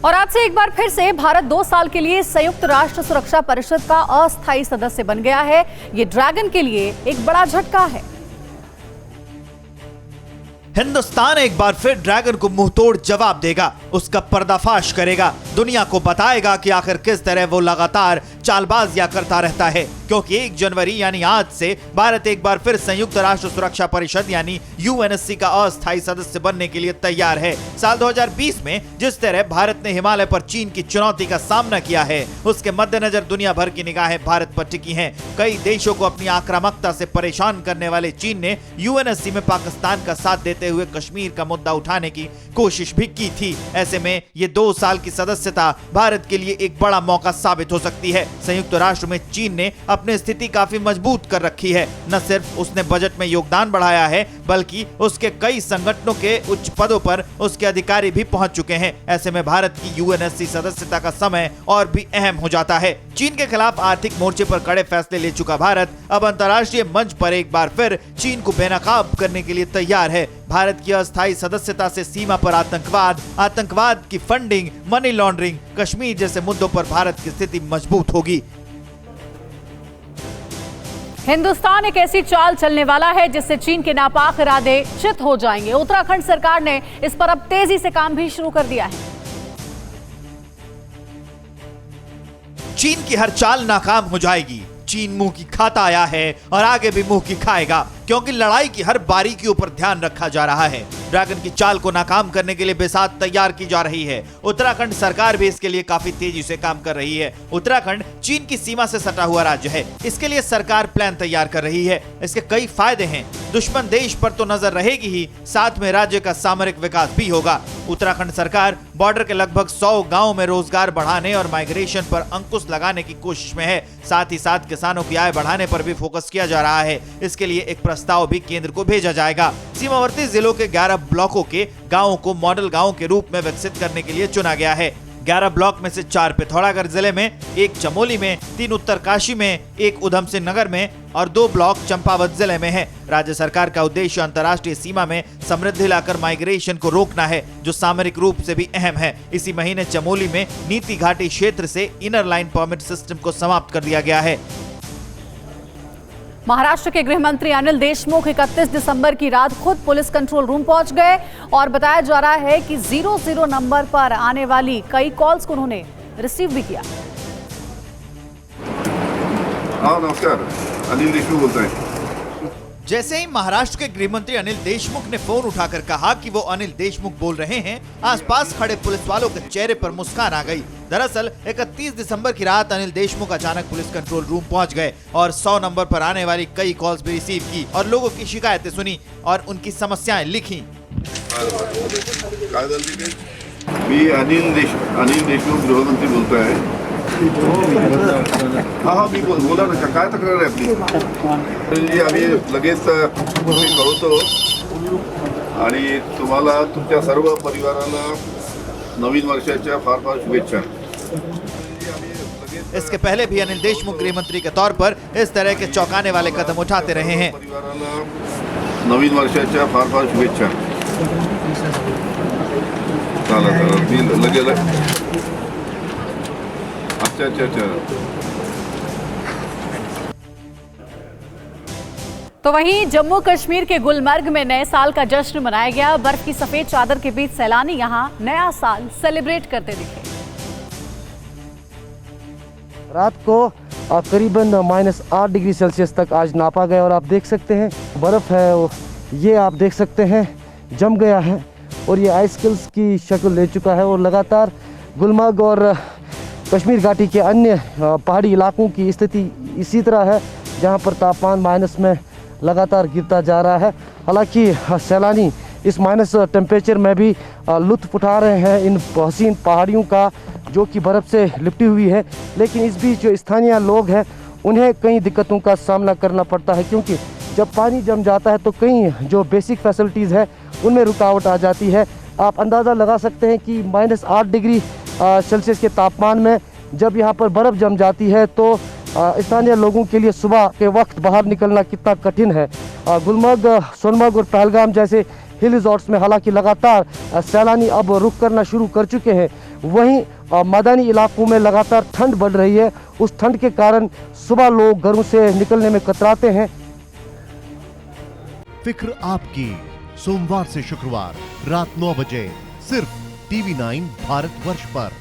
और आज से एक बार फिर से भारत 2 साल के लिए संयुक्त राष्ट्र सुरक्षा परिषद का अस्थायी सदस्य बन गया है। ये ड्रैगन के लिए एक बड़ा झटका है। हिंदुस्तान एक बार फिर ड्रैगन को मुंहतोड़ जवाब देगा, उसका पर्दाफाश करेगा, दुनिया को बताएगा कि आखिर किस तरह वो लगातार चालबाजियां करता रहता है। क्योंकि 1 जनवरी यानी आज से भारत एक बार फिर संयुक्त राष्ट्र सुरक्षा परिषद यानी यूएनएससी का अस्थायी सदस्य बनने के लिए तैयार है। साल 2020 में जिस तरह भारत ने हिमालय पर चीन की चुनौती का सामना किया है, उसके मद्देनजर दुनिया भर की निगाहें भारत पर टिकी हैं। कई देशों को अपनी आक्रामकता से परेशान करने वाले चीन ने यूएनएससी में पाकिस्तान का साथ देते हुए कश्मीर का मुद्दा उठाने की कोशिश भी की थी। ऐसे में ये 2 साल की सदस्यता भारत के लिए एक बड़ा मौका साबित हो सकती है। संयुक्त राष्ट्र में चीन ने अपनी स्थिति काफी मजबूत कर रखी है। न सिर्फ उसने बजट में योगदान बढ़ाया है, बल्कि उसके कई संगठनों के उच्च पदों पर उसके अधिकारी भी पहुंच चुके हैं। ऐसे में भारत की यूएनएससी सदस्यता का समय और भी अहम हो जाता है। चीन के खिलाफ आर्थिक मोर्चे पर कड़े फैसले ले चुका भारत अब अंतर्राष्ट्रीय मंच पर एक बार फिर चीन को बेनकाब करने के लिए तैयार है। भारत की अस्थायी सदस्यता से सीमा पर आतंकवाद की फंडिंग, मनी लॉन्ड्रिंग, कश्मीर जैसे मुद्दों पर भारत की स्थिति मजबूत होगी। हिंदुस्तान एक ऐसी चाल चलने वाला है जिससे चीन के नापाक इरादे चित हो जाएंगे। उत्तराखंड सरकार ने इस पर अब तेजी से काम भी शुरू कर दिया है। चीन की हर चाल नाकाम हो जाएगी। चीन मुंह की खाता आया है और आगे भी मुंह की खाएगा, क्योंकि लड़ाई की हर बारीकियों पर ध्यान रखा जा रहा है। ड्रैगन की चाल को नाकाम करने के लिए बेसात तैयार की जा रही है। उत्तराखंड सरकार भी इसके लिए काफी तेजी से काम कर रही है। उत्तराखंड चीन की सीमा से सटा हुआ राज्य है। इसके लिए सरकार प्लान तैयार कर रही है। इसके कई फायदे हैं। दुश्मन देश पर तो नजर रहेगी ही, साथ में राज्य का सामरिक विकास भी होगा। उत्तराखंड सरकार बॉर्डर के लगभग 100 गांवों में रोजगार बढ़ाने और माइग्रेशन पर अंकुश लगाने की कोशिश में है। साथ ही साथ किसानों की आय बढ़ाने पर भी फोकस किया जा रहा है। इसके लिए एक प्रस्ताव भी केंद्र को भेजा जाएगा। सीमावर्ती जिलों के 11 ब्लॉकों के गांवों को मॉडल गांव के रूप में विकसित करने के लिए चुना गया है। 11 ब्लॉक में से 4 पिथौरागढ़ जिले में, 1 चमोली में, 3 उत्तरकाशी में, 1 उधमसिंह नगर में और 2 ब्लॉक चंपावत जिले में है। राज्य सरकार का उद्देश्य अंतर्राष्ट्रीय सीमा में समृद्धि लाकर माइग्रेशन को रोकना है, जो सामरिक रूप से भी अहम है। इसी महीने चमोली में नीति घाटी क्षेत्र से इनर लाइन परमिट सिस्टम को समाप्त कर दिया गया है। महाराष्ट्र के गृह मंत्री अनिल देशमुख 31 दिसंबर की रात खुद पुलिस कंट्रोल रूम पहुंच गए और बताया जा रहा है कि 00 नंबर पर आने वाली कई कॉल्स को उन्होंने रिसीव भी किया। नमस्कार, अनिल देशमुख बोलता है। जैसे ही महाराष्ट्र के गृह मंत्री अनिल देशमुख ने फोन उठाकर कहा कि वो अनिल देशमुख बोल रहे हैं, आसपास खड़े पुलिस वालों के चेहरे पर मुस्कान आ गई। दरअसल 31 दिसंबर की रात अनिल देशमुख अचानक पुलिस कंट्रोल रूम पहुंच गए और 100 नंबर पर आने वाली कई कॉल्स भी रिसीव की और लोगों की शिकायतें सुनी और उनकी समस्याएं लिखी। मी अनिल देशमुख गृहमंत्री बोलतो आहे। हा मी बोला ना, काय तक्रार आहे आपली? आम्ही लगेच कळवतो आणि तुम्हाला तुमच्या सर्व परिवाराला नवीन वर्षाच्या फार फार शुभेच्छा। इसके पहले भी अनिल देशमुख गृह मंत्री के तौर पर इस तरह के चौंकाने वाले कदम उठाते रहे हैं। परिवाराला नवीन वर्षाच्या फार फार शुभेच्छा। चला लगेच अच्छा। तो वहीं जम्मू कश्मीर के गुलमर्ग में नए साल का जश्न मनाया गया। बर्फ की सफेद चादर के बीच सैलानी यहां नया साल सेलिब्रेट करते दिखे। रात को करीबन -8 डिग्री सेल्सियस तक आज नापा गया और आप देख सकते हैं बर्फ है ये आप देख सकते हैं जम गया है और ये आइसकिल्स की शक्ल ले चुका है और लगातार गुलमर्ग और कश्मीर घाटी के अन्य पहाड़ी इलाकों की स्थिति इसी तरह है, जहां पर तापमान माइनस में लगातार गिरता जा रहा है। हालांकि सैलानी इस माइनस टेम्परेचर में भी लुत्फ उठा रहे हैं इन हसीन पहाड़ियों का, जो कि बर्फ़ से लिपटी हुई है। लेकिन इस बीच जो स्थानीय लोग हैं उन्हें कई दिक्कतों का सामना करना पड़ता है, क्योंकि जब पानी जम जाता है तो कई जो बेसिक फैसिलिटीज़ है उनमें रुकावट आ जाती है। आप अंदाज़ा लगा सकते हैं कि -8 डिग्री सेल्सियस के तापमान में जब यहाँ पर बर्फ़ जम जाती है तो स्थानीय लोगों के लिए सुबह के वक्त बाहर निकलना कितना कठिन है। गुलमर्ग, सोनमर्ग और पहलगाम जैसे हिल रिजॉर्ट्स में हालांकि लगातार सैलानी अब रुक करना शुरू कर चुके हैं, वहीं मैदानी इलाकों में लगातार ठंड बढ़ रही है। उस ठंड के कारण सुबह लोग घरों से निकलने में कतराते हैं। फिक्र आपकी, सोमवार से शुक्रवार रात 9 बजे सिर्फ TV9 भारतवर्ष पर।